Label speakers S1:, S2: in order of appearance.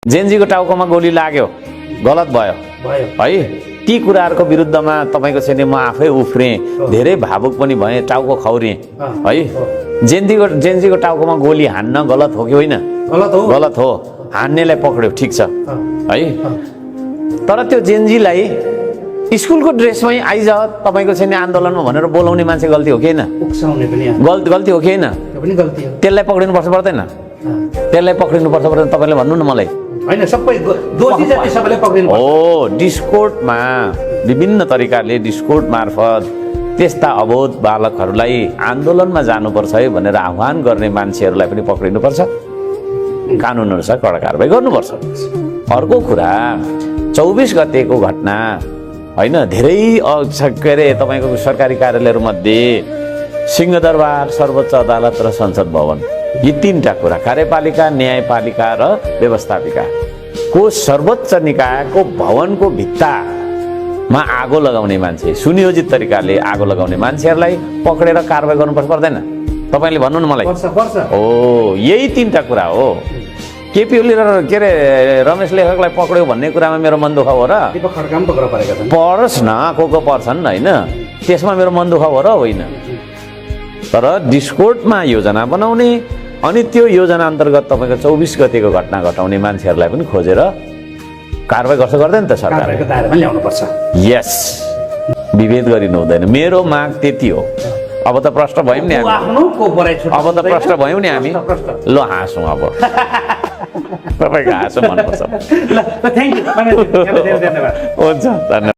S1: जेनजीको टाउकोमा गोली लाग्यो, गलत भयो है। ती कुराहरूको विरुद्धमा तपाईँको चाहिँ म आफै उफ्रेँ, धेरै भावुक पनि भएँ, टाउको खौरेँ है। जेनजीको टाउकोमा गोली हान्न गलत हो कि होइन? गलत हो। हान्नेलाई पक्र्यो, ठिक छ है। तर त्यो जेनजीलाई स्कुलको ड्रेसमै आइज तपाईँको चाहिँ आन्दोलनमा भनेर बोलाउने मान्छे गल्ती हो कि होइन? गल्ती हो कि होइन? त्यसलाई पक्रिनुपर्छ पर्दैन? त्यसलाई पक्रिनुपर्छ पर्दैन? तपाईँले भन्नु न मलाई।
S2: हैन, सबै दोषी जति सबैले पक्रिनु पर्छ।
S1: हो, डिस्कोर्टमा विभिन्न तरिकाले डिस्कोर्ट मार्फत त्यस्ता अबोध बालकहरूलाई आन्दोलनमा जानुपर्छ है भनेर आह्वान गर्ने मान्छेहरूलाई पनि पक्रिनुपर्छ, कानुन अनुसार कडा कारबाही गर्नुपर्छ। अर्को कुरा, 24 गतेको घटना होइन, धेरै के अरे तपाईँको सरकारी कार्यालयहरूमध्ये सिंहदरबार, सर्वोच्च अदालत र संसद भवन, यी तीनटा कुरा, कार्यपालिका, न्यायपालिका र व्यवस्थापिकाको सर्वोच्च निकायको भवनको भित्तामा आगो लगाउने मान्छे, सुनियोजित तरिकाले आगो लगाउने मान्छेहरूलाई पक्रेर कारबाही गर्नुपर्छ पर्दैन? तपाईँले भन्नु न मलाई। हो, यही तीनटा कुरा हो। केपी ओली र के अरे रमेश लेखकलाई पक्र्यो भन्ने कुरामा मेरो मन दुःख हो र? पढोस् न, को पर्छन् होइन, त्यसमा मेरो मन दुःख हो र होइन? तर डिस्कोर्टमा योजना बनाउने अनि त्यो योजना अन्तर्गत तपाईँको 24 गतेको घटना घटाउने मान्छेहरूलाई पनि खोजेर कारबाही गर्छ गर्दैन त सरकारले? यस, विभेद गरिनु हुँदैन। मेरो माग त्यति हो। अब त प्रश्न भयौँ नि हामी, अब त प्रश्न भयौँ नि हामी। ल हाँसौँ अब। तपाईँको हाँसो मनपर्छ।
S2: हुन्छ, धन्यवाद।
S1: हुन्छ, धन्यवाद।